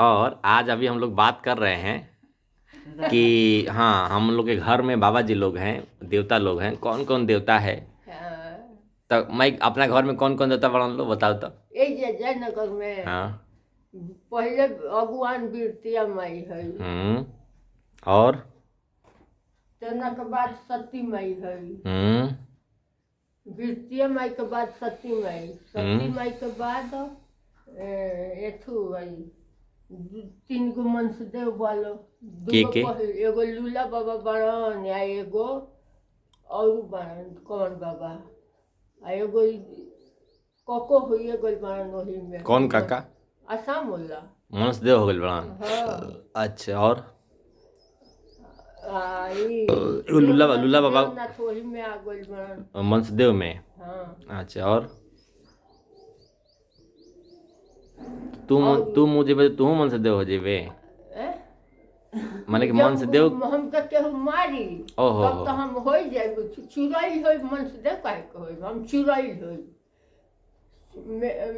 और आज अभी हम लोग बात कर रहे हैं कि हाँ, हम लोग के घर में बाबा जी लोग हैं, देवता लोग हैं। कौन कौन देवता है? हाँ, तो मैं अपना घर में कौन कौन देवता बना लो, बताओ तो। ये जयनगर में हाँ। पहले भगवान बीरतिया माई है। और तना के बाद सती माई है। हम्म बीरतिया माई के बाद सती माई, सती हम्म माई के बाद एथु है। तीन गो मंसदेव वालो, दूगो के एगो लूला बाबा बड़न या एगो और बड़न कौन बाबा आ एगो कोको हुई गई बड़न वही में कौन काका? आसाम होला। मनुष्य देव हो गए बड़ा। हाँ, अच्छा, और एगो लूला देवनाथ लूला बाबा देवनाथ वही में आ गई बड़न। मनुष्य देव में। हाँ, अच्छा, और तू और तू मुझे बता, तू मनुष्य देव हो जेबे? ए? माने कि मनुष्य देव। जब हमके केहू मारी ओहो तब हो। तो हम हो जाए चुड़ैल हो मन से देख काहे के होई हम चुड़ैल हो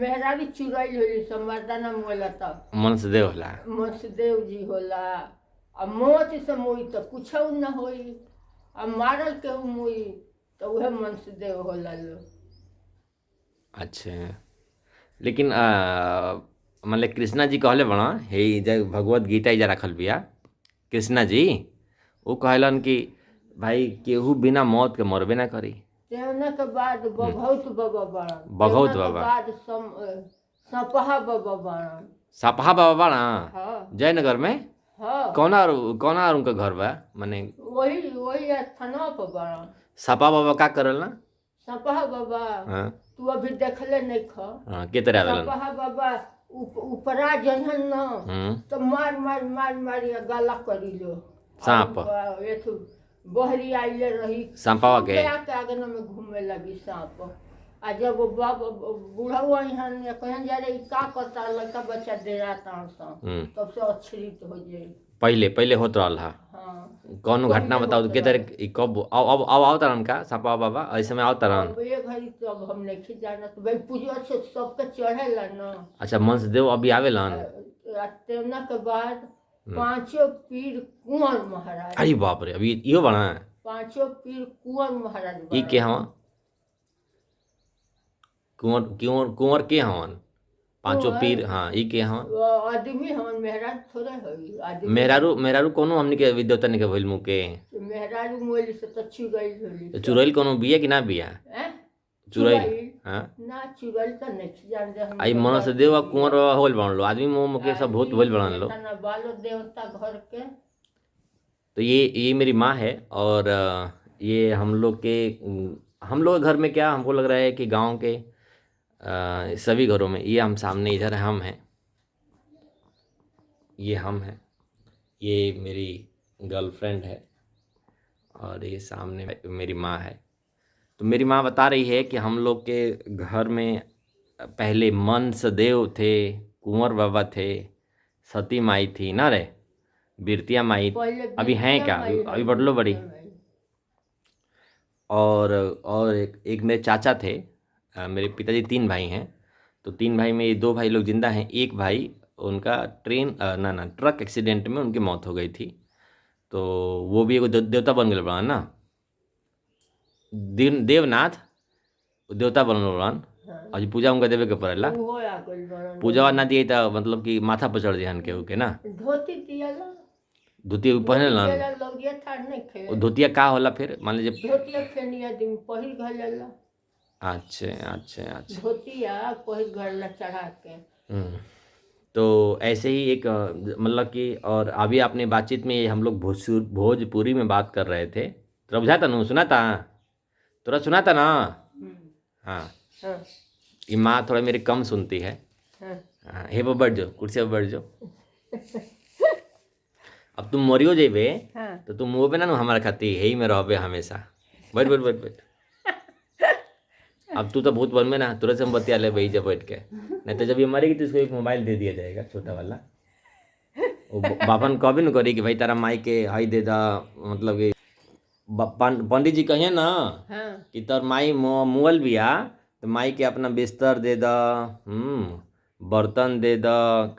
मेहरारी चुड़ैल हो सब मर्दाना मोला तब मनुष्य देव होला। मंसदेव जी होला। आ मौत से मुई तो कुछ न होई। आ मारल केहू मुई तो वह मंसदेव होला लो। अच्छा, लेकिन मतलब कृष्णा जी कहले बड़ा हे जब भगवत गीता इजा रखल बिया, कृष्णा जी वो कहलन कि भाई केहू बिना मौत के मरबे ना करी। तेवना के बाद बघौत बाबा बड़न। बघौत तेवना के बाबा। बाद सपहा बाबा बड़न। सपहा बाबा बड़ा हाँ, जयनगर में। हाँ, कौना और उनका घर बा माने? वही वही स्थानवा पर बड़न। सपा बाबा का करल ना? सपहा बाबा हाँ। तू अभी देखले नहीं ख। हाँ, के तरह आवेलन? सपहा बाबा ऊपरा जहन न तो मार मार मार मार या गाला करी लो। सांप। और एथु बहरी आइले रही सांपवा के। के आके आंगन में घूमे लगी सांप। आ जब बाबा बूढ़वा यहाँ कहन जा रही का करता लड़का बच्चा दे रहा था तब से अछरित हो जाए। पहले पहले होत रहल हा। हाँ, कौनो घटना पहले बताओ होत के रहल। तरह कब अब आओ तरन का सपा बाबा ऐसे में आओ तरन? अब ये घड़ी तो अब हम नहीं जानत भाई पूजा से सबके चढ़ेला न। अच्छा, मंस देव अभी आवेलन? तेना के बाद पांचों पीर कुंवर महाराज। अरे बाप रे, अभी इहो बना है? पांचों पीर कुंवर महाराज ई के बड़ा। हवा? कुंवर कुंवर कुंवर के हवन? पांचों पीर, हाँ, ई के हवन? वो आदमी हम मेहराज थोड़े हई आदमी। मेहरारू मेहरारू कोनो हमनी के विद्योता नहीं के भइल मुके। मेहरारू मोली से तो चुड़ैल होली तो चुड़ैल कोनो बिया कि ना बिया? चुड़ैल। हाँ। ना चुड़ैल तो नहीं जान दे हम। आई मनस देव कुंवर बाबा होल बन लो आदमी मुंह मुके सब भूत भइल बनल लो। तना बालो देवता घर के। तो ये मेरी माँ है। और ये हम लोग के घर में क्या हमको लग रहा है कि गांव के सभी घरों में ये हम सामने इधर हम हैं, ये हम हैं, ये मेरी गर्लफ्रेंड है और ये सामने मेरी माँ है। तो मेरी माँ बता रही है कि हम लोग के घर में पहले मंसदेव थे, कुंवर बाबा थे, सती माई थी ना रे, बिरतिया माई। पहले अभी हैं बिरतिया क्या? माई है, अभी बदलो बड़ी। बिरतिया माई। और एक मेरे चाचा थे। मेरे पिताजी तीन भाई हैं। तो तीन भाई में ये दो भाई लोग जिंदा हैं, एक भाई उनका ना ट्रक एक्सीडेंट में उनकी मौत हो गई थी। तो वो भी एगो देवता बन गए बड़ा ना, देवनाथ देवता बनल बड़न। हाँ, और पूजा उनका देवे के पड़ेला। उहो आ गइल बड़न। पूजा ना दिए तो मतलब कि माथा पर चढ़ जाहन केहू के ना। धोती दियाला। धोती पहने धोती लन। दियाला लौगिया थार नहीं खे। वो धोतिया का होला फिर मान लीजिए? धोतिया खेनी आदमी पहिर घलेला। अच्छा अच्छा अच्छा। धोतिया पहिर घलेला चढ़ा के। हम्म। तो ऐसे ही एक मतलब कि और अभी आपने बातचीत में हम लोग भोजपुरी में बात कर रहे थे, तो बुझाता ना, सुना था? तोरा सुना था ना? हम्म, हाँ। हाँ, ये माँ थोड़ा मेरी कम सुनती है। हाँ। हाँ, हे पर बैठ जाओ, कुर्सी पर बैठ जाओ। अब तुम मरियो जेबे हाँ। तो तुम मुँह पे ना हमारा खाती है ही में रहबे हमेशा। बैठ बैठ बैठ बैठ। अब तू तो भूत बन में ना, तुरंत से हम बतिया ले भाई जब बैठ के। नहीं तो जब ये मरेगी तो इसको एक मोबाइल दे दिया जाएगा छोटा वाला। वो बापन कभी न करी कि भाई तारा माई के हई दे दा, मतलब कि पंडित जी कहिए ना हाँ। कि तोर माई मुअल बिया तो माई के अपना बिस्तर दे दा। बर्तन दे द,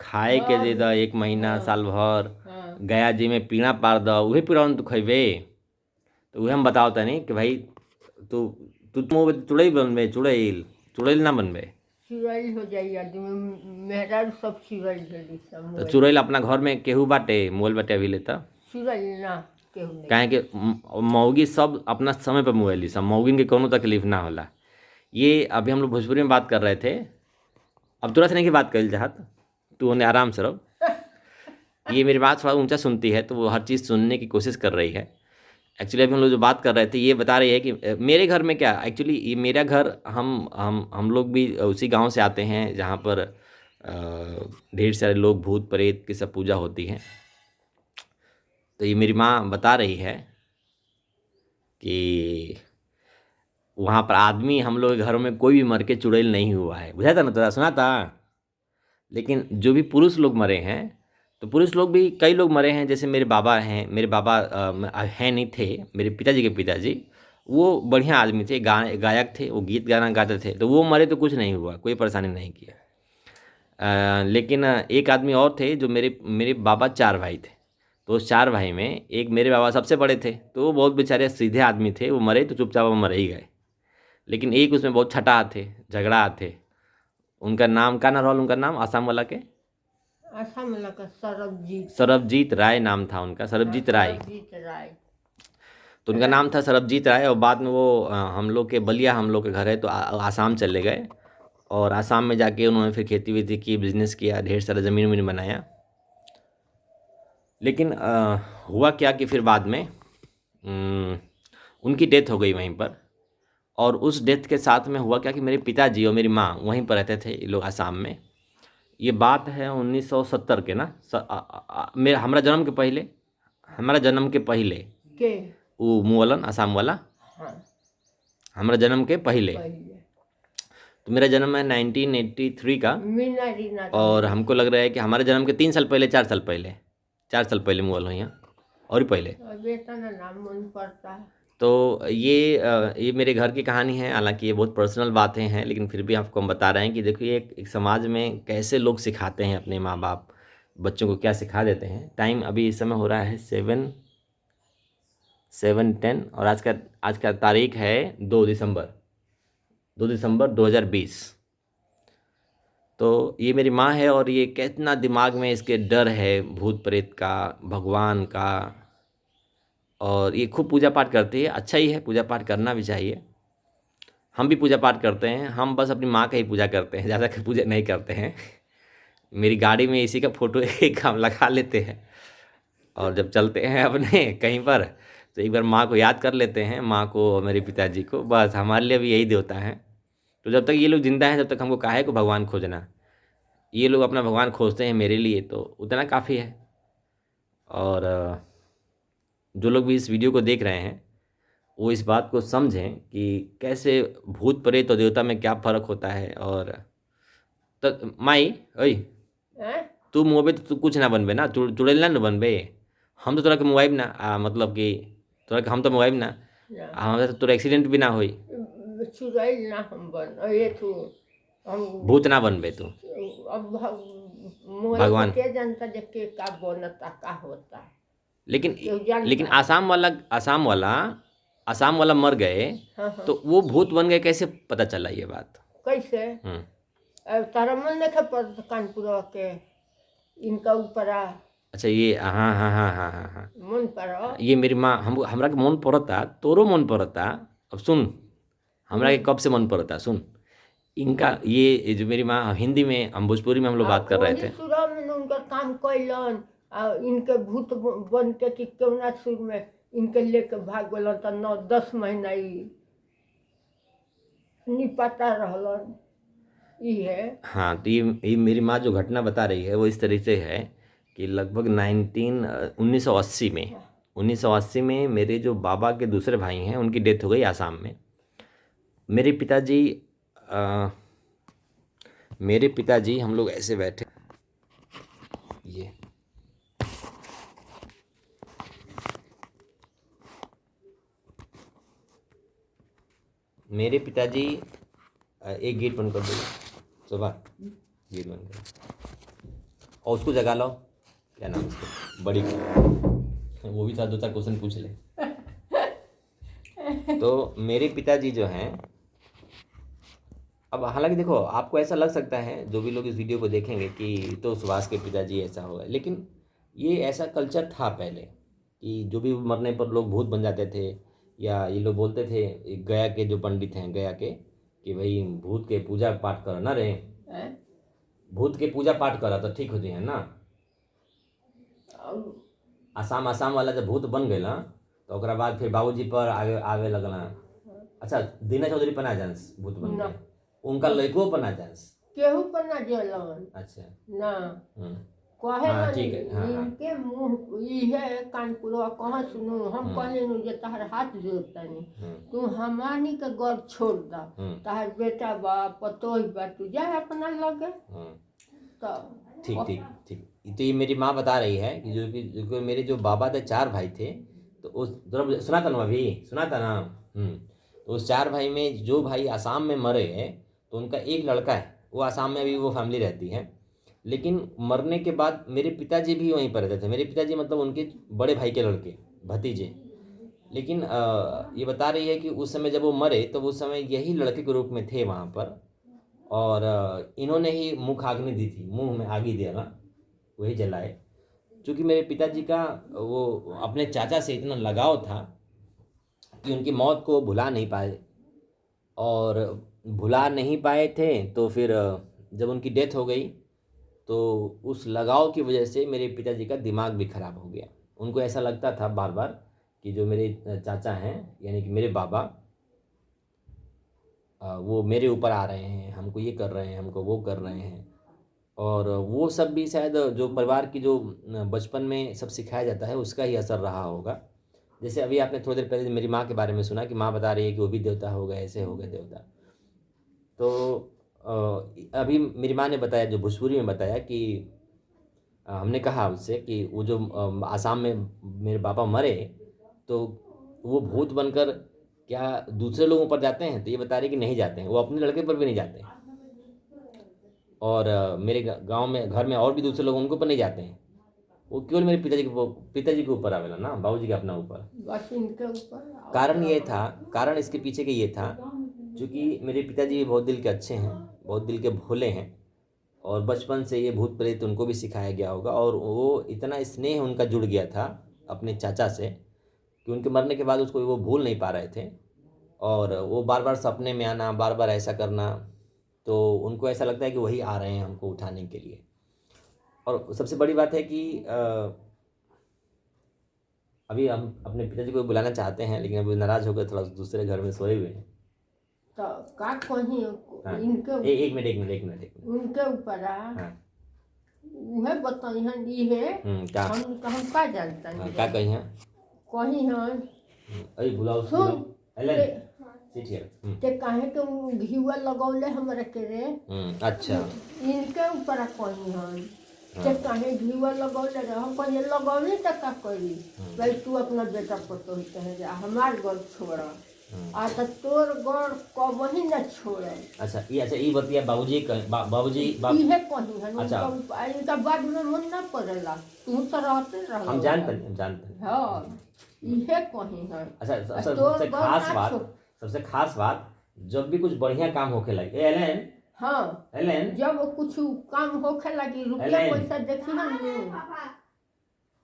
खाए के दे द, 1 महीना साल भर हाँ गया जी में पीणा पार द, उहे पीड़न तू खैबे। तो उहे हम बताओ तनी कि भाई तू तू मुँह चुड़ैल बनबे, चुड़ैल चुड़ैल ना बनबे। चिड़ैल हो जाई आदमी, मेहरारू सब चिड़ैल भेली सब तो मोबाइल। चुड़ैल अपना घर में केहू बाटे, मोबाइल बाटे अभी लेता। चिड़ैल ना केहू नहीं। काहे कि मौगी सब अपना समय पर मुएली, सब मौगिन के कोनो तकलीफ ना होला। ये अभी हम लोग भोजपुरी में बात कर रहे थे, अब तोरा से नहीं की बात करी चाहत, तू उन्हें आराम से रहो। ये मेरी बात थोड़ा ऊंचा सुनती है तो वो हर चीज़ सुनने की कोशिश कर रही है। एक्चुअली अभी हम लोग जो बात कर रहे थे ये बता रही है कि मेरे घर में क्या, एक्चुअली ये मेरा घर, हम लोग भी उसी गांव से आते हैं जहाँ पर ढेर सारे लोग भूत प्रेत की सब पूजा होती है। तो ये मेरी माँ बता रही है कि वहाँ पर आदमी, हम लोग के घरों में कोई भी मर के चुड़ैल नहीं हुआ है। बुझा था ना, तुरा सुना था। लेकिन जो भी पुरुष लोग मरे हैं, तो पुरुष लोग भी कई लोग मरे हैं। जैसे मेरे बाबा हैं, मेरे बाबा हैं नहीं थे, मेरे पिताजी के पिताजी, वो बढ़िया आदमी थे, गायक थे, वो गीत गाना गाते थे। तो वो मरे तो कुछ नहीं हुआ, कोई परेशानी नहीं किया। लेकिन एक आदमी और थे जो मेरे मेरे बाबा 4 भाई थे। तो उस 4 भाई में एक मेरे बाबा सबसे बड़े थे, तो वो बहुत बेचारे सीधे आदमी थे, वो मरे तो चुपचाप वो मर ही गए। लेकिन एक उसमें बहुत छठा थे, झगड़ा थे। उनका नाम का ना रहल, उनका नाम आसाम वाला के आसाम वाला का सरबजीत। सरबजीत राय नाम था उनका, सरबजीत राय। सरबजीत राय। तो उनका नाम था सरबजीत राय। और बाद में वो हम लोग के बलिया, हम लोग के घर है, तो आसाम चले गए। और आसाम में जाके उन्होंने फिर खेती वेती की, बिजनेस किया, ढेर सारा ज़मीन वमीन बनाया। लेकिन हुआ क्या कि फिर बाद में उनकी डेथ हो गई वहीं पर। और उस डेथ के साथ में हुआ क्या कि मेरे पिताजी और मेरी माँ वहीं पर रहते थे, ये लोग आसाम में। ये बात है 1970 के ना, मेरा हमारा जन्म के पहले, हमारा जन्म के पहले के वो मुअलन आसाम वाला, हाँ हमारा जन्म के पहले। पहले तो मेरा जन्म है 1983 का। मीना रीना और हमको लग रहा है कि हमारे जन्म के 3 साल पहले, 4 साल पहले, 4 साल पहले मुअल हुई हैं, और ही पहले। बेटा ना नाम मन पड़ता है। तो ये मेरे घर की कहानी है। हालांकि ये बहुत पर्सनल बातें हैं, लेकिन फिर भी आपको हम बता रहे हैं कि देखिए एक समाज में कैसे लोग सिखाते हैं, अपने माँ बाप बच्चों को क्या सिखा देते हैं। टाइम अभी इस समय हो रहा है 7:10 और आज का तारीख है 2 दिसंबर 2020। तो ये मेरी माँ है और ये कितना दिमाग में इसके डर है भूत प्रेत का, भगवान का। और ये खूब पूजा पाठ करती है। अच्छा ही है, पूजा पाठ करना भी चाहिए। हम भी पूजा पाठ करते हैं, हम बस अपनी माँ का ही पूजा करते हैं, ज़्यादा पूजा नहीं करते हैं। मेरी गाड़ी में इसी का फ़ोटो एक हम लगा लेते हैं, और जब चलते हैं अपने कहीं पर तो एक बार माँ को याद कर लेते हैं, माँ को और मेरे पिताजी को। बस हमारे लिए भी यही देवता है। तो जब तक ये लोग जिंदा हैं, तब तक हमको काहे को भगवान खोजना। ये लोग अपना भगवान खोजते हैं मेरे लिए, तो उतना काफ़ी है। और जो लोग भी इस वीडियो को देख रहे हैं वो इस बात को समझें कि कैसे भूत प्रेत और देवता में क्या फ़र्क होता है। और तो माई ओई, हैं? तू मुँह पे तो तू कुछ ना बनबे ना, चुड़ैल ना बनबे। हम तो तोरा के मुआइब ना, मतलब कि तोरा के हम तो मुआइब ना, ना हमारे तो तोरा एक्सीडेंट भी ना होई। चुड़ैल ना हम बन ये तो हम भूत ना बनबे तू। अब मोबाइल भगवान। के जनता देख के का बनता का होता है। लेकिन केहू जानता लेकिन है? आसाम वाला मर गए, हाँ हाँ तो वो भूत बन गए, कैसे पता चला ये बात? कैसे अब तारा मन नहीं पड़ता कानपुर के इनका ऊपर अच्छा, ये हाँ हाँ हाँ हाँ हाँ हाँ, मन पर ये मेरी माँ हमरा के मन पड़ता, तोरो मन पड़ता। अब सुन, हमरा के कब से मन पड़ता, सुन। इनका ये जो मेरी माँ, हिंदी में, हम भोजपुरी में हम लोग बात कर रहे थे। सुरा में उनका काम कैलन इनके भूत बन के कि क्यों ना सुर में इनके लेके भाग गलन तो 9-10 महीना ही निपटा रहलन। ई है हाँ, तो ये मेरी माँ जो घटना बता रही है वो इस तरह से है कि लगभग 1980 में, 1980 में मेरे जो बाबा के दूसरे भाई हैं उनकी डेथ हो गई आसाम में। मेरे पिताजी हम लोग ऐसे बैठे, ये मेरे पिताजी एक गेट बंद कर दो सुबह, गेट बंद करो और उसको जगा लो, क्या नाम उसको, बड़ी को, वो भी था 2-4 क्वेश्चन पूछ ले। तो मेरे पिताजी जो हैं, अब हालांकि देखो आपको ऐसा लग सकता है, जो भी लोग इस वीडियो को देखेंगे, कि तो सुभाष के पिताजी ऐसा होगा, लेकिन ये ऐसा कल्चर था पहले कि जो भी मरने पर लोग भूत बन जाते थे, या ये लोग बोलते थे, गया के जो पंडित हैं गया के, कि भाई भूत के पूजा पाठ करो ना रे, भूत के पूजा पाठ करा तो ठीक होती है ना। आसाम वाला जब भूत बन गए ना, तो ओकरा बाद फिर बाबूजी पर आवे लगना। अच्छा, दीना चौधरी पर ना जानस भूत बन गए, उनका लड़को पर ना जानस, केहू पर ना जलन। अच्छा ना कहे हाँ, ना ठीक है, हाँ, हाँ। इनके मुंह इहे कानपुरवा कहाँ सुनो, हम कहले नु जे तहर हाथ जोड़तनी, तू हमानी के गौर छोड़ दा, तहर बेटा बा पतोह बा, तू जा अपना लगे। तो ठीक ठीक ठीक। तो ये मेरी माँ बता रही है कि जो मेरे जो बाबा थे 4 भाई थे, तो उस जरा सुना था ना, अभी सुना था ना। तो उस 4 भाई में जो भाई आसाम में मरे हैं, तो उनका एक लड़का है, वो आसाम में अभी वो फैमिली रहती है, लेकिन मरने के बाद मेरे पिताजी भी वहीं पर रहते थे। मेरे पिताजी मतलब उनके बड़े भाई के लड़के, भतीजे। लेकिन ये बता रही है कि उस समय जब वो मरे, तो उस समय यही लड़के के रूप में थे वहाँ पर, और इन्होंने ही मुख आग्नि दी थी, मुंह में आगी दिया ना, वही जलाए। क्योंकि मेरे पिताजी का वो अपने चाचा से इतना लगाव था कि उनकी मौत को भुला नहीं पाए, और भुला नहीं पाए थे, तो फिर जब उनकी डेथ हो गई, तो उस लगाव की वजह से मेरे पिताजी का दिमाग भी खराब हो गया। उनको ऐसा लगता था बार बार कि जो मेरे चाचा हैं, यानी कि मेरे बाबा, वो मेरे ऊपर आ रहे हैं, हमको ये कर रहे हैं, हमको वो कर रहे हैं। और वो सब भी शायद जो परिवार की जो बचपन में सब सिखाया जाता है, उसका ही असर रहा होगा। जैसे अभी आपने थोड़ी देर पहले मेरी माँ के बारे में सुना कि माँ बता रही है कि वो भी देवता हो गए, ऐसे हो गए देवता। तो अभी मेरी माँ ने बताया, जो भोजपुरी में बताया, कि हमने कहा उससे कि वो जो आसाम में मेरे पापा मरे, तो वो भूत बनकर क्या दूसरे लोगों पर जाते हैं, तो ये बता रही कि नहीं जाते हैं, वो अपने लड़के पर भी नहीं जाते हैं। और मेरे गांव में, घर में और भी दूसरे लोग उनको पर नहीं जाते हैं, वो केवल मेरे पिताजी के ऊपर आवेला ना, बाबूजी के अपना ऊपर। बस इनके ऊपर कारण इसके पीछे के ये था, क्योंकि मेरे पिताजी भी बहुत दिल के अच्छे हैं, बहुत दिल के भोले हैं, और बचपन से ये भूत प्रेत उनको भी सिखाया गया होगा, और वो इतना स्नेह उनका जुड़ गया था अपने चाचा से कि उनके मरने के बाद उसको वो भूल नहीं पा रहे थे, और वो बार बार सपने में आना, बार बार ऐसा करना, तो उनको ऐसा लगता है कि वही आ रहे हैं हमको उठाने के लिए। और सबसे बड़ी बात है कि अभी हम अपने पिताजी को बुलाना चाहते हैं, लेकिन अभी नाराज़ होकर थोड़ा दूसरे घर में सोए हुए हैं। तो का कहीं हाँ, इनके एक मिनट उनके ऊपर हाँ, उहे बताइहन इहे क्या हम का जानता हाँ, नहीं क्या कही हैं? कहीं हन अरे बुलाओ सुन एलन, sit here। ते काहे के घीवा लगौले हमरा के रे। अच्छा, इनके ऊपर कहीं हन ते काहे घीवा लगौले रे, हम कहीं लगौले त का करी भाई, तू अपना बेटा पतो ही कहे जा, हमार घर छोड़ा आ त तोर घर कबही न छोड़। अच्छा ये बतिया बाबूजी इहे कहीं हन। अच्छा, इनका बाद में मन ना पड़ेला, तू तो रहते रह। हम जानते हैं। हाँ, इहे कहीं हन। अच्छा, सबसे खास बात, जब भी कुछ बढ़िया काम होके लगे एलन, हाँ एलन, जब कुछ काम होखे लगी, रुपया पैसा देखी हम।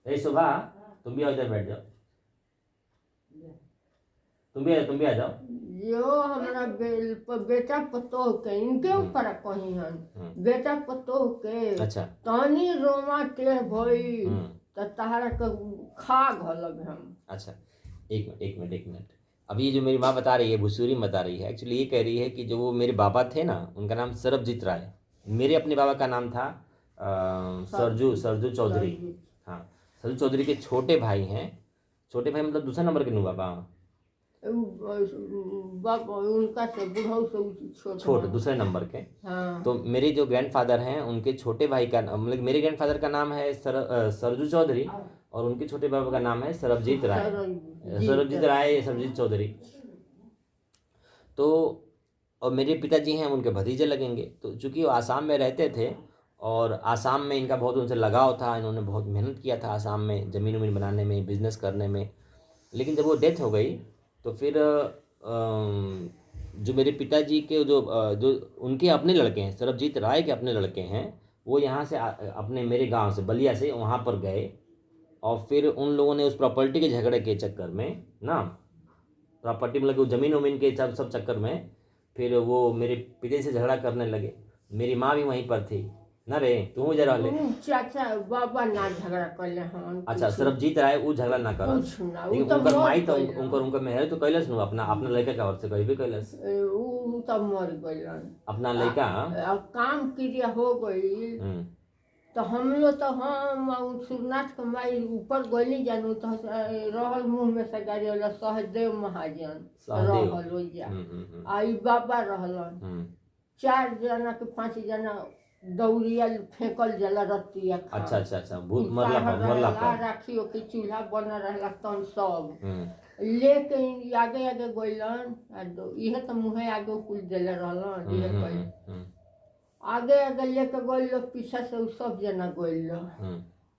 ए शोभा, तुम भी इधर बैठ जाओ, तुम भी आ जाओ। जो हमारा बेटा पतोह के इनके ऊपर कहीं हन, बेटा पतोह के अच्छा, तानी रोमा टेढ़ भई त तहरा के खा घलब हम। अच्छा, एक मिनट। अभी ये जो मेरी माँ बता रही है, भुसूरी बता रही है, एक्चुअली ये कह रही है कि जो वो मेरे बाबा थे ना, उनका नाम सरबजीत राय, मेरे अपने बाबा का नाम था सरजू चौधरी। हाँ, सरजू चौधरी के छोटे भाई हैं, छोटे भाई मतलब दूसरा नंबर के नु बाबा, उनका से बुढ़ऊ से छोटे दूसरे नंबर के। हाँ। तो मेरे जो ग्रैंडफादर हैं, उनके छोटे भाई का मतलब मेरे ग्रैंडफादर का नाम है सरजू चौधरी, और उनके छोटे बाबा का नाम है सरबजीत राय, सरबजीत चौधरी। तो और मेरे पिताजी हैं उनके भतीजे लगेंगे। तो चूंकि वो आसाम में रहते थे और आसाम में इनका बहुत उनसे लगाव था, इन्होंने बहुत मेहनत किया था आसाम में ज़मीन उमीन बनाने में, बिजनेस करने में। लेकिन जब वो डेथ हो गई तो फिर जो मेरे पिताजी के जो उनके अपने लड़के हैं, सरबजीत राय के अपने लड़के हैं, वो यहाँ से अपने मेरे गांव से बलिया से वहाँ पर गए। और फिर उन लोगों ने उस प्रॉपर्टी के झगड़े के चक्कर में ना, प्रॉपर्टी मतलब कि ज़मीन वमीन के सब चक्कर में फिर वो मेरे पिताजी से झगड़ा करने लगे। मेरी माँ भी वहीं पर थी ना रे, तू जरा ले। चाचा बाबा ना झगड़ा करले हन। अच्छा, सरबजीत राय वो झगड़ा ना कर, कुछ ना, उ लेकिन तो उनकर मर माई तो गइलन। उनकर मेहर तो कैलस नु, अपना अपना लड़का का और से कहीं भी कैलस उ तो मर गइलन। अपना लड़का। अब काम क्रिया हो गई तो हम लोग तो हम सूर्यनाथ के माई ऊपर गइली जानू तो रहल मुँह में से गाड़ी वाला सहदेव महाजन सहदेव। रहल ओइजा। आई बाबा रहलन। 4 जना के 5 जना दौड़िया फेंकल जाला रतिया खा। अच्छा अच्छा अच्छा, भूत मरला पर राखियो के चूल्हा बना रहला तन सब लेके आगे आगे गइलन। इहे तो मुँहे आगे कुल देले रहलन। इहे कइल आगे आगे लेके गइल लोग, पीछे से उ सब जना गइल लोग।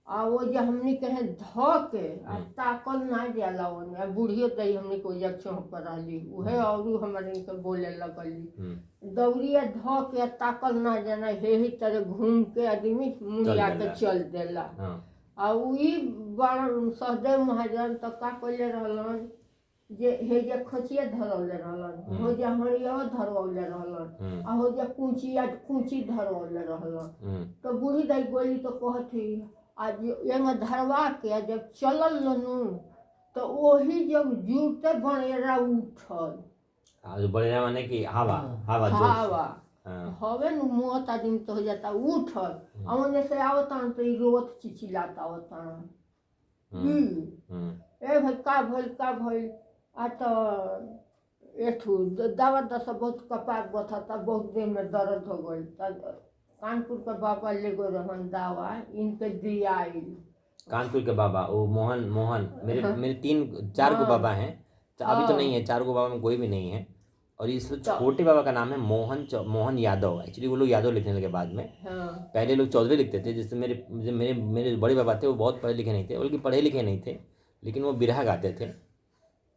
आ वो जे हमनी कहे ध के आ ताकल ना जाला ओने। आ बूढ़ियो दई हमनी को जब चौह पर रहली उहे औरू हमरे के बोले लगली दौड़िया ध के आ ताकल ना जाना हे ही तरह घूम के आदमी मुड़िया के चल देला। आ उही बड़ सहदेव महाजन तो का कइले रहलन जे हे जे खचिया धरौले रहलन, हो जे हरिया धरौले रहलन, आ हो जे कुंची धरौले रहलन। तो बूढ़ी दाई गोली तो कहती आज एंग धरवा के जब चलल लनू तो वही जब जुड़ते बनेरा उठल। जो बनेरा माने कि हवा हवा हवा हवे नु मौत आदमी तो हो जाता उठल। अमने से आवता तो ई रोत चिचिलाता होता ए भाई का भइल आ तो एठू दवा दस बहुत कपार बथता, बहुत देर में दर्द हो गई। कानपुर के बाबा ले गए रहन दवा, इनके दिया आइल। कानपुर के बाबा वो मोहन मेरे 4 को बाबा हैं। अभी तो नहीं है, 4 को बाबा में कोई भी नहीं है। और इस छोटे बाबा का नाम है मोहन यादव। एक्चुअली वो लोग यादव लिखने लगे बाद में। पहले लोग चौधरी लिखते थे। जिससे मेरे बड़े बाबा थे वो बहुत पढ़े लिखे नहीं थे, बल्कि पढ़े लिखे नहीं थे, लेकिन वो बिरहा गाते थे।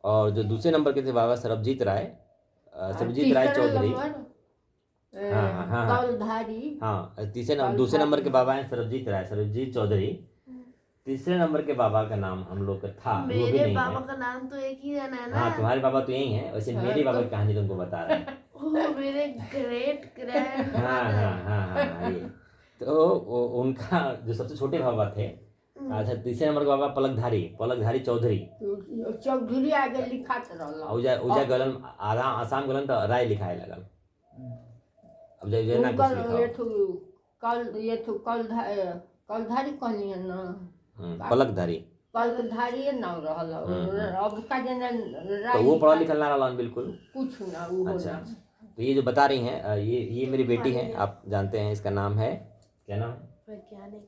और जो दूसरे नंबर के थे बाबा सरबजीत राय चौधरी। हाँ, दूसरे नंबर के बाबा हैं सरबजीत चौधरी। तीसरे नंबर के बाबा का नाम हम लोग का था, वो भी नहीं बाबा है। का नाम तो एक ही है ना। हाँ, तुम्हारे बाबा तो यही है, वैसे मेरे बाबा की कहानी तुमको बता रहे हैं। मेरे ग्रेट ग्रैंड हाँ ये तो उनका जो सबसे छोटे बाबा थे। अच्छा, तीसरे नंबर के बाबा पलकधारी चौधरी आगे लिखात रहला। उजा गलन आसाम गलन तो राय लिखाए लगल। अब जब ना कुछ कलधारी कहली है ना, पलकधारी नाम रहल। अब का जना तो वो पढ़ा लिखल ना रहलन बिल्कुल कुछ ना वो। अच्छा, तो ये जो बता रही हैं ये मेरी बेटी है, आप जानते हैं, इसका नाम है क्या नाम? वैज्ञानिक।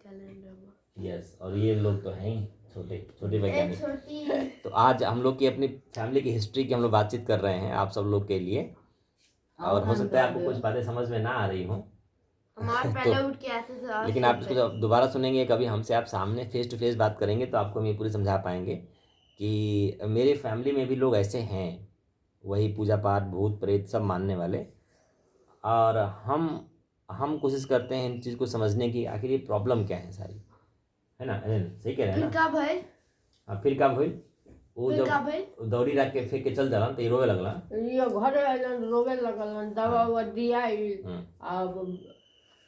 यस, और ये लोग तो हैं ही छोटे वैज्ञानिक। तो आज हम लोग की अपनी फैमिली की हिस्ट्री की हम लोग बातचीत कर रहे हैं आप सब लोग के लिए। और हो सकता है आपको कुछ बातें समझ में ना आ रही हों, पहले उठ के ऐसे लेकिन आप इसको जब दोबारा सुनेंगे, कभी हमसे आप सामने फेस टू फेस बात करेंगे तो आपको हम ये पूरी समझा पाएंगे कि मेरे फैमिली में भी लोग ऐसे हैं, वही पूजा पाठ भूत प्रेत सब मानने वाले। और हम कोशिश करते हैं इन चीज़ को समझने की, आखिर ये प्रॉब्लम क्या है सारी, है ना? सही कह रहे हैं ना? फिर का भाई वो जब दौड़ी रख के फेंक के चल जाला तो ये रोवे लगला। ये घरे आइलन रोवे लगलन, दवा वा दिया। अब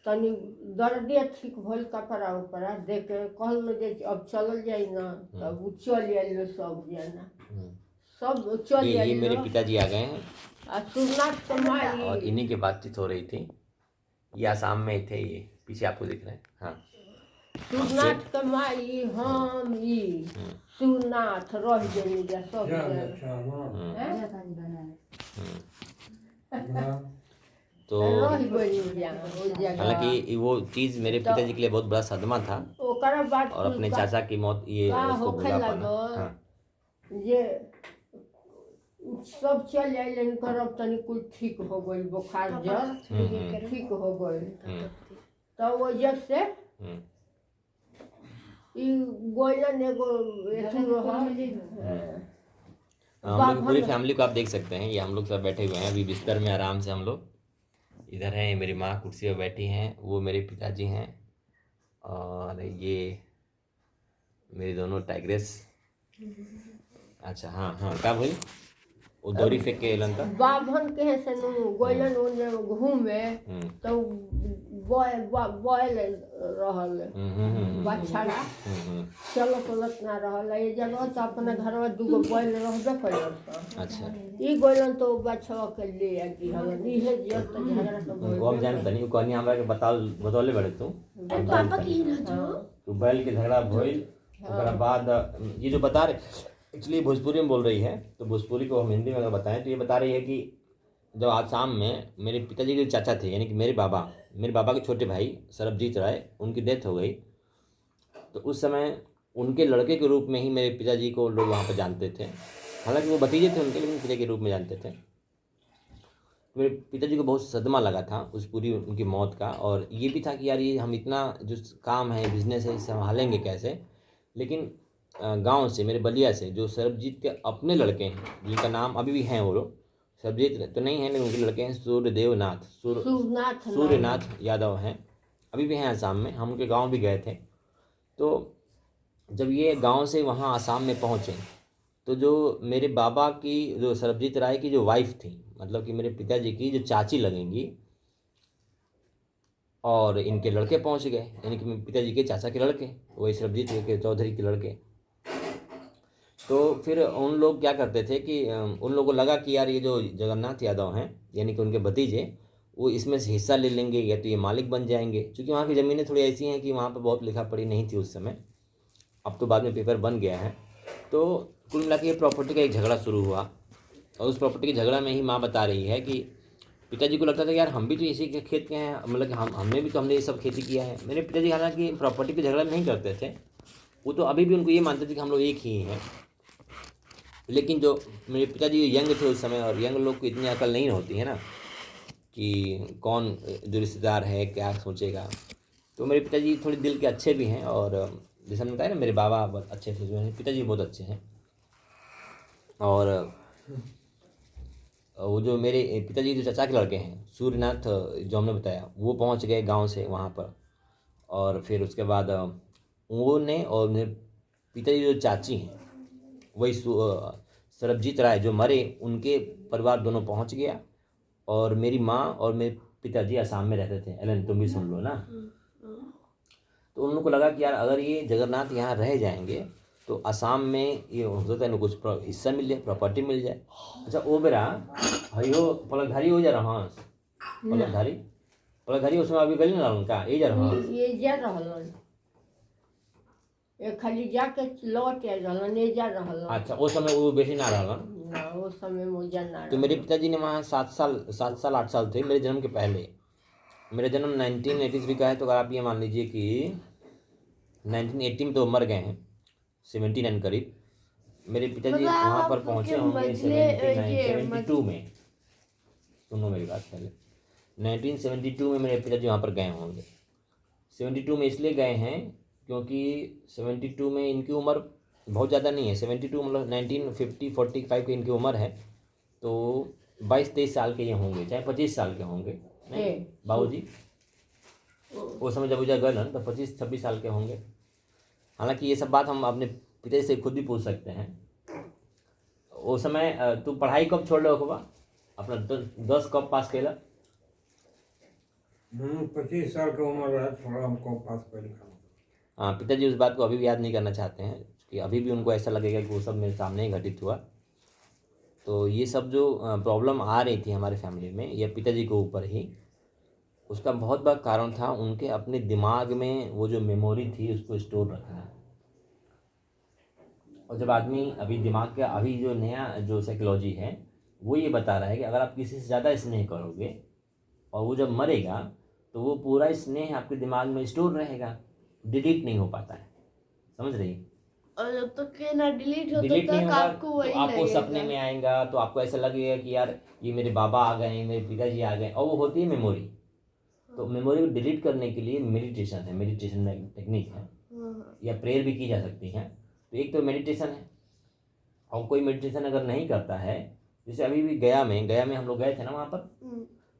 तनी दर्दे ठीक भइल, कपड़ा उपरा दे के कहल जे अब चलल जाई ना, तब उ चल आइल सब जना, सब चल आइल। ये मेरे पिताजी आ गए हैं आ सूर्यनाथ के माई, और इन्हीं की बातचीत हो रही थी। ये आसाम में थे, ये पीछे आपको दिख रहे हैं। हाँ, सूर्यनाथ के माई हम ई सूर्यनाथ रह गेली जा सब। तो हालांकि वो चीज़ मेरे पिताजी के लिए बहुत बड़ा सदमा था। और अपने चाचा की मौत ये उसको भुला पाना। ये सब चल जाए लेकिन करब तनी कुल ठीक हो गई बुखार जर ठीक हो गई तो वजह से ई गोलन एगो एथी हम लोग पूरी फैमिली को आप देख सकते हैं, ये हम लोग सब बैठे हुए हैं अभी बिस्तर में आराम से। हम लोग इधर हैं, मेरी माँ कुर्सी पर बैठी हैं, वो मेरे पिताजी हैं, और ये मेरी दोनों टाइग्रेस। अच्छा हाँ हाँ, क्या बोली? वो दौरी फेंक के लंका बाभन के से गोलन ओने घूमे तो बॉयल रहल बछड़ा चलत उलत ना रहल। ये जगह तो अपने घर में दूगो बॉयल रहबे करल। अच्छा, ई गोलन तो बछड़ा के ले आगी हलन इहे जत झगड़ा तो वो हम जानते नहीं, कहनी हमरा के बतौले बड़े तू पापा की रहतो तू बैल के झगड़ा भइल। ओकरा बाद ये जो बता रहे एक्चुअली भोजपुरी में बोल रही है, तो भोजपुरी को हम हिंदी में अगर बताएं तो ये बता रही है कि जब आसाम में मेरे पिताजी के चाचा थे, यानी कि मेरे बाबा के छोटे भाई सरबजीत राय, उनकी डेथ हो गई। तो उस समय उनके लड़के के रूप में ही मेरे पिताजी को लोग वहाँ पर जानते थे। हालांकि वो भतीजे थे उनके, लेकिन पिता के रूप में जानते थे। मेरे पिताजी को बहुत सदमा लगा था उस पूरी उनकी मौत का, और ये भी था कि यार ये हम इतना जो काम है बिजनेस है संभालेंगे कैसे। लेकिन गांव से मेरे बलिया से जो सरबजीत के अपने लड़के हैं, जिनका नाम अभी भी हैं, वो लोग सरबजीत तो नहीं है लेकिन उनके लड़के हैं सूर्यनाथ यादव हैं, अभी भी हैं आसाम में। हम उनके गांव भी गए थे। तो जब ये गांव से वहाँ आसाम में पहुँचे तो जो मेरे बाबा की जो सरबजीत राय की जो वाइफ थी, मतलब कि मेरे पिताजी की जो चाची लगेंगी, और इनके लड़के पहुँच गए, यानी कि मेरे पिताजी के चाचा के लड़के, वही सरबजीत के चौधरी के लड़के। तो फिर उन लोग क्या करते थे कि उन लोगों को लगा कि यार ये जो जगन्नाथ यादव हैं, यानी कि उनके भतीजे, वो इसमें से हिस्सा ले लेंगे या तो ये मालिक बन जाएंगे। क्योंकि वहाँ की ज़मीनें थोड़ी ऐसी हैं कि वहाँ पर बहुत लिखा पढ़ी नहीं थी उस समय, अब तो बाद में पेपर बन गया है। तो कुल मिला के ये प्रॉपर्टी का एक झगड़ा शुरू हुआ, और उस प्रॉपर्टी के झगड़ा में ही माँ बता रही है कि पिताजी को लगता था कि यार हम भी तो इसी के खेत के हैं, मतलब कि हमने ये सब खेती किया है। मेरे पिताजी हालांकि प्रॉपर्टी के झगड़ा नहीं करते थे, वो तो अभी भी उनको ये मानते थे कि हम लोग एक ही हैं। लेकिन जो मेरे पिताजी यंग थे उस समय, और यंग लोग को इतनी अकल नहीं होती है ना कि कौन जो रिश्तेदार है क्या सोचेगा। तो मेरे पिताजी थोड़े दिल के अच्छे भी हैं, और जैसा मैंने बताया ना मेरे बाबा बहुत अच्छे थे, मेरे पिताजी बहुत अच्छे हैं। और वो जो मेरे पिताजी जो चाचा के लड़के हैं सूर्यनाथ, जो हमने बताया, वो पहुंच गए गांव से वहाँ पर। और फिर उसके बाद उन्होंने, और मेरे पिताजी जो चाची हैं वही सरबजीत राय जो मरे, उनके परिवार दोनों पहुंच गया। और मेरी माँ और मेरे पिताजी आसाम में रहते थे। एलन तुम भी सुन लो ना। तो उन लोगों को लगा कि यार अगर ये जगन्नाथ यहाँ रह जाएंगे तो आसाम में ये हो सकता है कुछ हिस्सा मिल जाए, प्रॉपर्टी मिल जाए। अच्छा ओ बेरा हयो पलकधारी हो जा रहा हंस पलकधारी उसमें अभी गली ना उनका ये जा रहा ये जा रहलन ये खाली जाके लौट आ रहलन ये जा रहलन। अच्छा उस समय वो बेसी ना रहलन ना उस समय मुझे ना। तो मेरे पिताजी ने वहाँ 7 साल 8 साल थे मेरे जन्म के पहले। मेरा जन्म 1983 का है, तो अगर आप ये मान लीजिए कि 1980 में तो मर गए हैं, 79 करीब। मेरे पिताजी वहाँ पर पहुँचे होंगे 72 में। सुनो मेरी बात पहले, 1972 में मेरे पिताजी वहाँ पर गए होंगे। 72 में इसलिए गए हैं क्योंकि 72 में इनकी उम्र बहुत ज़्यादा नहीं है। 72 मतलब 1950-45 की इनकी उम्र है, तो 22-23 साल के ये होंगे, चाहे 25 साल के होंगे। नहीं बाबूजी वो समय जब गए ना तो 25-26 साल के होंगे। हालांकि ये सब बात हम अपने पिताजी से खुद भी पूछ सकते हैं। वो समय तू पढ़ाई कब छोड़ लो होगा, अपना 10 कब पास कैला? 25 साल की उम्र है, थोड़ा हमको पास कर। हाँ, पिताजी उस बात को अभी भी याद नहीं करना चाहते हैं कि अभी भी उनको ऐसा लगेगा कि वो सब मेरे सामने ही घटित हुआ। तो ये सब जो प्रॉब्लम आ रही थी हमारे फैमिली में, या पिताजी के ऊपर ही, उसका बहुत बड़ा कारण था उनके अपने दिमाग में वो जो मेमोरी थी उसको स्टोर रखना। और जब आदमी अभी दिमाग का अभी जो नया जो साइकोलॉजी है वो ये बता रहा है कि अगर आप किसी से ज़्यादा स्नेह करोगे और वो जब मरेगा तो वो पूरा स्नेह आपके दिमाग में स्टोर रहेगा, डिलीट नहीं हो पाता है। समझ रही? और जब तक के ना डिलीट हो डिलीट तब नहीं तक होगा आपको तो वही आपको लगेगा। सपने में आएगा, तो आपको ऐसा लगेगा कि यार ये मेरे बाबा आ गए, मेरे पिताजी आ गए, और वो होती है मेमोरी। तो मेमोरी को डिलीट करने के लिए मेडिटेशन है, मेडिटेशन में टेक्निक है, या प्रेयर भी की जा सकती है। तो एक तो मेडिटेशन है, और कोई मेडिटेशन अगर नहीं करता है, जैसे अभी भी गया में हम लोग गए थे ना वहाँ पर,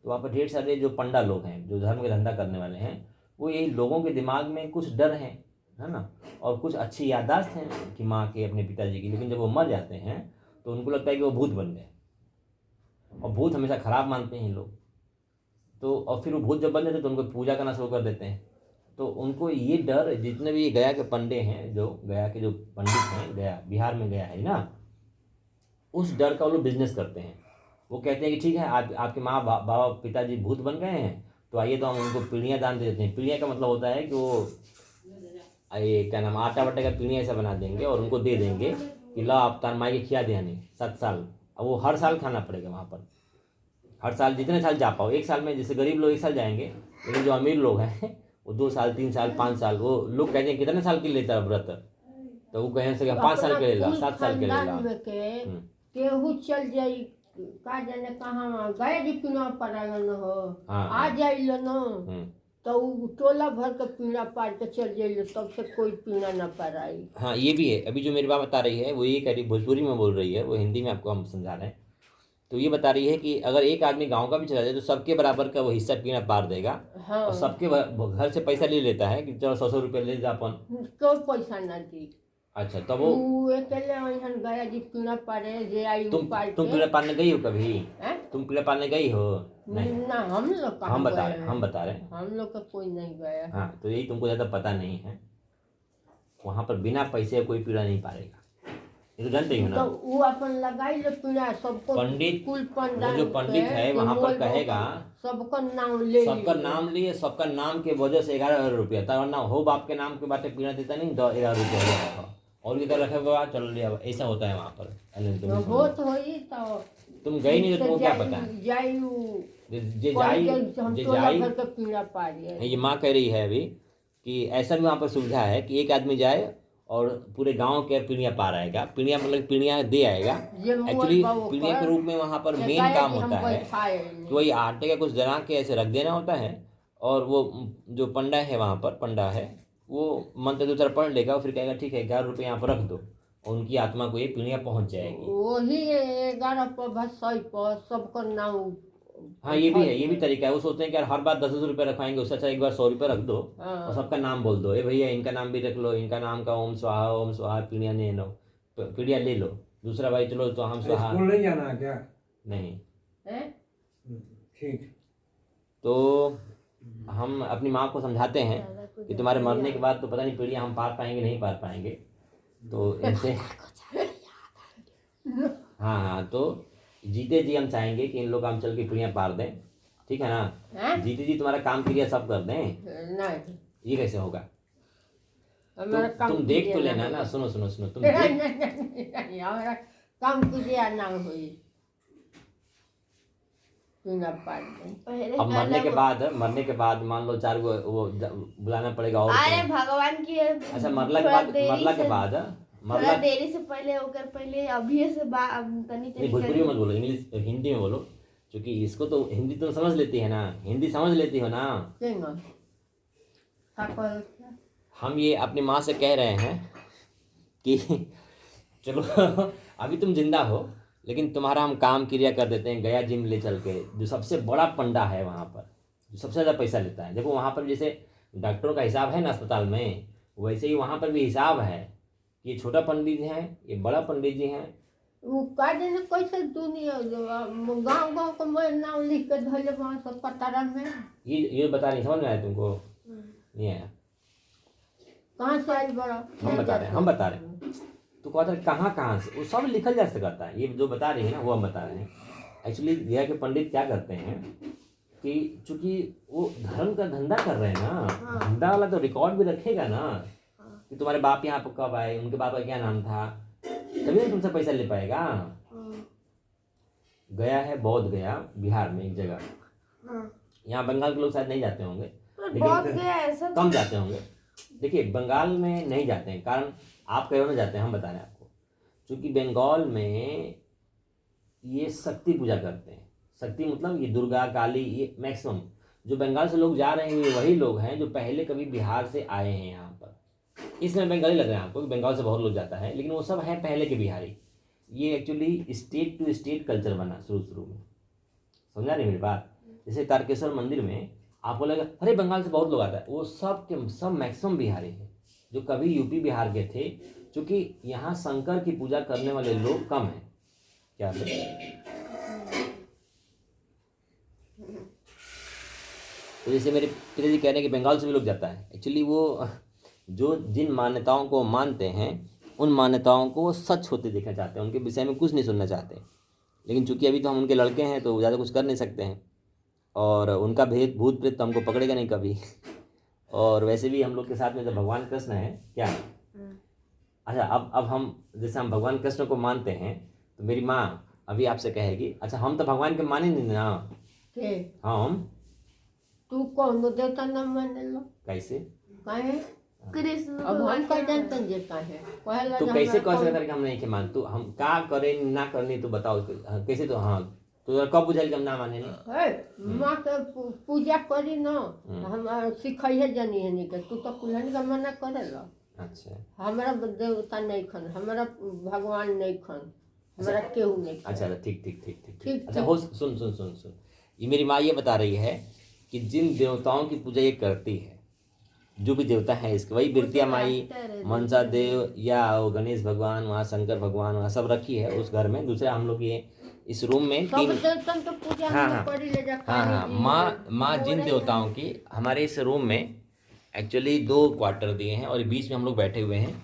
तो वहाँ पर ढेर सारे जो पंडा लोग हैं, जो धर्म का धंधा करने वाले हैं, वो यही लोगों के दिमाग में कुछ डर है ना, और कुछ अच्छी याददाश्त हैं कि माँ के, अपने पिताजी की, लेकिन जब वो मर जाते हैं तो उनको लगता है कि वो भूत बन गए, और भूत हमेशा खराब मानते हैं लोग। तो और फिर वो भूत जब बन जाते हैं तो उनको पूजा करना शुरू कर देते हैं। तो उनको ये डर, जितने भी गया के पंडे हैं, जो गया के जो पंडित हैं, गया बिहार में गया है ना, उस डर का वो लोग बिजनेस करते हैं। वो कहते हैं कि ठीक है, आपके माँ बाबा पिताजी भूत बन गए हैं, तो आइए तो हम उनको पीढ़ियाँ दान दे देते हैं। पीढ़ियाँ का मतलब होता है कि वो ये क्या नाम, आटा वाटे का पीढ़ियाँ ऐसा बना देंगे और उनको दे देंगे कि ला आप तार माई के खिया दे, यानी 7 साल। अब वो हर साल खाना पड़ेगा वहाँ पर, हर साल जितने साल जा पाओ। एक साल में जैसे गरीब लोग 1 साल जाएंगे, लेकिन जो अमीर लोग हैं वो 2 साल 3 साल 5 साल, वो लोग कहते हैं कितने साल के लिए लेता है व्रत, तो वो कहें से 5 साल के ले ला, 7 साल के ले ला। केहू चल जाई, का जाने कहाँ गए जी पीना पड़ालन हो, हाँ, आ जाइल न, हम्म। तो उ टोला भर के पीना पार के चल जाइल, तब से कोई पीना न पड़ाई। हाँ ये भी है। अभी जो मेरी बात बता रही है वो ये कह रही, भोजपुरी में बोल रही है, वो हिंदी में आपको हम समझा रहे हैं। तो ये बता रही है कि अगर एक आदमी गांव का भी चला जाए तो सबके बराबर का वो हिस्सा पीना पार देगा, हाँ, और सबके घर से पैसा ले लेता है कि चलो 100 रुपये ले जा अपन। कोई पैसा न दी। अच्छा, तो वो उ अकेले वहीं गया जी पीना पारे, जे आई तुम पार तुम के। पीड़ा पालने गई हो कभी? हैं? तुम पीड़ा पालने गई हो? नहीं, ना हम लोग कहाँ हम बता गए रहे हैं। हम बता रहे हैं। हम लोग का कोई नहीं गया। हाँ, तो यही तुमको ज़्यादा पता नहीं है। वहाँ पर बिना पैसे कोई पीड़ा नहीं पालेगा, ये तो जानते ही हो तो ना। वो अपन लगाई ले पीना सबको, पंडित, कुल वो जो पंडित है वहाँ पर कहेगा, सबका नाम ले सबका लिए। नाम लिए, सबका नाम के वजह से 11,000 रुपया, तब ना हो बाप के नाम के बाटे पीड़ा देता नहीं, 11 रुपया हो रखा, और की तरह रखे बाबा चलो लिया, ऐसा होता है वहाँ पर। तो होत होई तो तुम गई नहीं तो तुमको क्या पता? जायू जे हम जे टोला जाई भर के पीना पारी। ये माँ कह रही है अभी कि ऐसा भी वहाँ पर सुविधा है कि एक आदमी जाए और पूरे गांव के पीढ़ियाँ पार आएगा। पीढ़ियाँ मतलब पीढ़ियाँ दे आएगा। एक्चुअली पीढ़िया के रूप में वहाँ पर मेन काम होता है कि वही आटे का कुछ जरा के ऐसे रख देना होता है, और वो जो पंडा है वहाँ पर, पंडा है वो मंत्र दूसरा पढ़ लेगा और फिर कहेगा ठीक है 11 रुपये यहाँ पर रख दो, और उनकी आत्मा को ये पीढ़ियाँ पहुँच जाएगी। वही 11 पर भसाई पर सबका नाम। हाँ ये भी है, ये भी तरीका है। वो सोचते हैं कि यार हर बार 10 रुपये रखवाएंगे, उससे अच्छा एक बार 100 रुपये रख दो और सबका नाम बोल दो, ए भैया इनका नाम भी रख लो, इनका नाम का ओम स्वाहा पीढ़िया ले लो, पीढ़िया ले लो। दूसरा भाई चलो तो हम स्वाहा। स्कूल नहीं जाना है क्या? नहीं, ठीक। तो हम अपनी माँ को समझाते हैं कि तुम्हारे मरने के बाद तो पता नहीं पीढ़ियाँ हम पार पाएंगे नहीं पार पाएंगे, तो इनसे हाँ, तो जीते जी हम चाहेंगे कि इन लोग हम चल के पीढ़ियाँ पार दें, ठीक है ना। जीते जी तुम्हारा काम क्रिया सब कर दें, नहीं ये कैसे होगा? हमारा काम तुम देख तो कीजिए लेना ना। ना, सुनो सुनो सुनो, तुम नहीं, देख। नहीं, हमारा काम कीजिए ना हुई पीना पार दें। पहले अब मरने के बाद मान लो 4 गो वो बुलाना पड़ेगा और अरे को। भगवान की अच्छा, मरला के बाद थोड़ा देरी से पहले होकर पहले अभी से तनी नहीं, भोजपुरी में मत बोलो, इंग्लिश हिंदी में बोलो, क्योंकि इसको तो हिंदी तुम समझ लेती है ना, हिंदी समझ लेती हो ना। हम ये अपनी माँ से कह रहे हैं कि चलो अभी तुम जिंदा हो, लेकिन तुम्हारा हम काम क्रिया कर देते हैं गया जिम ले चल के, जो सबसे बड़ा पंडा है वहाँ पर, जो सबसे ज़्यादा पैसा लेता है। देखो वहाँ पर जैसे डॉक्टरों का हिसाब है ना अस्पताल में, वैसे ही वहाँ पर भी हिसाब है। ये छोटा पंडित हैं, ये बड़ा पंडित जी हैं। वो का देने कैसे दुनिया गाँव गाँव का मैं नाम लिख के धोले वहाँ सब पतारा में। ये बता नहीं, समझ में आया तुमको? नहीं आया? कहाँ से आई बड़ा? हम बता रहे हैं। तो कहते हैं कहाँ से, वो सब लिखल जा सकता है। ये जो बता रही है ना वो हम बता रहे हैं। एक्चुअली गया के पंडित क्या करते हैं कि चूंकि वो धर्म का धंधा कर रहे हैं ना, धंधा वाला तो रिकॉर्ड भी रखेगा ना कि तुम्हारे बाप यहाँ पर कब आए, उनके बाप का क्या नाम था, तभी तो तुमसे पैसा ले पाएगा। गया है बोध गया बिहार में एक जगह, यहाँ बंगाल के लोग शायद नहीं जाते होंगे, बहुत गया ऐसा कम जाते होंगे। देखिए बंगाल में नहीं जाते हैं, कारण आप कहीं ना जाते हैं, हम बता रहे हैं आपको, क्योंकि बंगाल में ये शक्ति पूजा करते हैं। शक्ति मतलब ये दुर्गा काली, ये मैक्सिमम जो बंगाल से लोग जा रहे हैं ये वही लोग हैं जो पहले कभी बिहार से आए हैं यहाँ पर। इसमें बंगाली लग रहे हैं आपको, बंगाल से बहुत लोग जाता है, लेकिन वो सब हैं पहले के बिहारी। ये actually state to state culture बना शुरू में, समझा नहीं मेरी बात। जैसे तारकेश्वर मंदिर में आपको लगेगा अरे बंगाल से बहुत लोग आता है, वो सब के सब मैक्सिमम बिहारी हैं जो कभी यूपी बिहार के थे, क्योंकि यहाँ शंकर की पूजा करने वाले लोग कम हैं। क्या है? तो जैसे मेरे पिताजी कह रहे हैं कि बंगाल से भी लोग जाता है, एक्चुअली वो जो जिन मान्यताओं को मानते हैं उन मान्यताओं को वो सच होते देखना चाहते हैं, उनके विषय में कुछ नहीं सुनना चाहते। लेकिन चूंकि अभी तो हम उनके लड़के हैं तो ज़्यादा कुछ कर नहीं सकते हैं, और उनका भेद भूत प्रेत तो हमको पकड़ेगा नहीं कभी। और वैसे भी हम लोग के साथ में जो भगवान कृष्ण है क्या है, अच्छा अब हम जैसे हम भगवान कृष्ण को मानते हैं तो मेरी माँ अभी आपसे कहेगी अच्छा हम तो भगवान के माने नहीं ना। के हम तू कौन देवता न माने लो कैसे काहे? कृष्ण अब हम भगवान कह के नाम जानते जे काहे पहला तो कैसे कह सकते कि हम नहीं के मान, तो हम का करें ना करनी तो बताओ कैसे। तो हाँ तो कब बुझाइल कि हम ना माने नहीं। है माँ के पूजा करी न हम सिखाइए जानी है नहीं के तू तो कुल्हन का मना करेला। अच्छा हमारा देवता नहीं खन, हमारा भगवान नहीं खन, हमारा केहू नहीं खन। अच्छा ठीक ठीक ठीक ठीक ठीक, अच्छा हो सुन सुन सुन सुन, ये मेरी माँ ये बता रही है कि जिन देवताओं की पूजा ये करती है, जो भी देवता है इसके, वही बिरतिया माई, मनसा देव या वो गणेश भगवान, वहाँ शंकर भगवान, वहाँ सब रखी है उस घर में। दूसरा हम लोग ये इस रूम में सब 3 देवतन तो पूजा हाँ, में हाँ। करी ले जा हाँ माँ जिन देवताओं की हमारे इस रूम में एक्चुअली 2 क्वार्टर दिए हैं और बीच में हम लोग बैठे हुए हैं,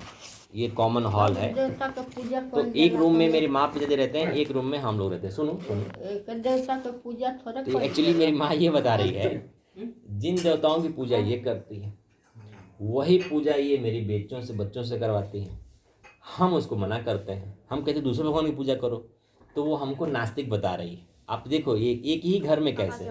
ये कॉमन हॉल है। देवता का पूजा तो कर एक रूम में मेरी माँ पिताजी रहते हैं, एक रूम में हम लोग रहते हैं। सुनो सुनो, एक देवता का पूजा थोड़ा तो एक्चुअली मेरी माँ ये बता रही है जिन देवताओं की पूजा ये करती है वही पूजा ये मेरी बेटियों से बच्चों से करवाती है। हम उसको मना करते हैं, हम कहते दूसरे भगवान की पूजा करो, तो वो हमको नास्तिक बता रही है। आप देखो ये एक ही घर में कैसे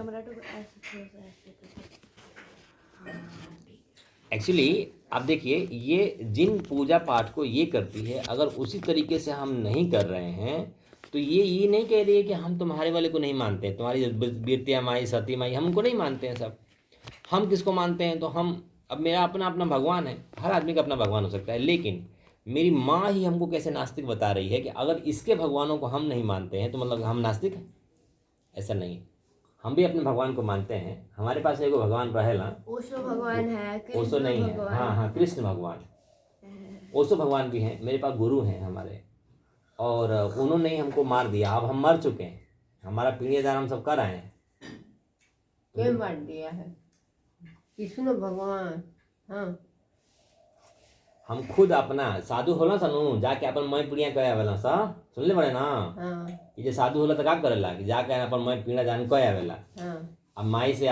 एक्चुअली आप देखिए, ये जिन पूजा पाठ को ये करती है अगर उसी तरीके से हम नहीं कर रहे हैं तो ये नहीं कह रही है कि हम तुम्हारे वाले को नहीं मानते, तुम्हारी बिरतिया माई सती माई हमको नहीं मानते हैं सब। हम किसको मानते हैं? तो हम अब मेरा अपना अपना भगवान है, हर आदमी का अपना भगवान हो सकता है, लेकिन मेरी माँ ही हमको कैसे नास्तिक बता रही है कि अगर इसके भगवानों को हम नहीं मानते हैं तो मतलब हम नास्तिक हैं। ऐसा नहीं, हम भी अपने भगवान को मानते हैं। हमारे पास एगो भगवान रहेला, ओशो भगवान है, ओशो कृष्ण नहीं है, भगवान हाँ हाँ कृष्ण भगवान, ओशो भगवान भी हैं। मेरे पास गुरु हैं हमारे, और उन्होंने ही हमको मार दिया। अब हम मर चुके हैं, हमारा पीढ़ीदार हम सब कर आए हैं। के मार दिया है? कृष्ण भगवान। हाँ हम खुद अपना साधु होला सनु जाके अपन मैं पीढ़िया करे आवेला सा, सुनले बड़े ना हाँ ये जे साधु होला तो का करेला कि जाके अपन मैं पीढ़ा जान कहे आवेला। हाँ अब माई से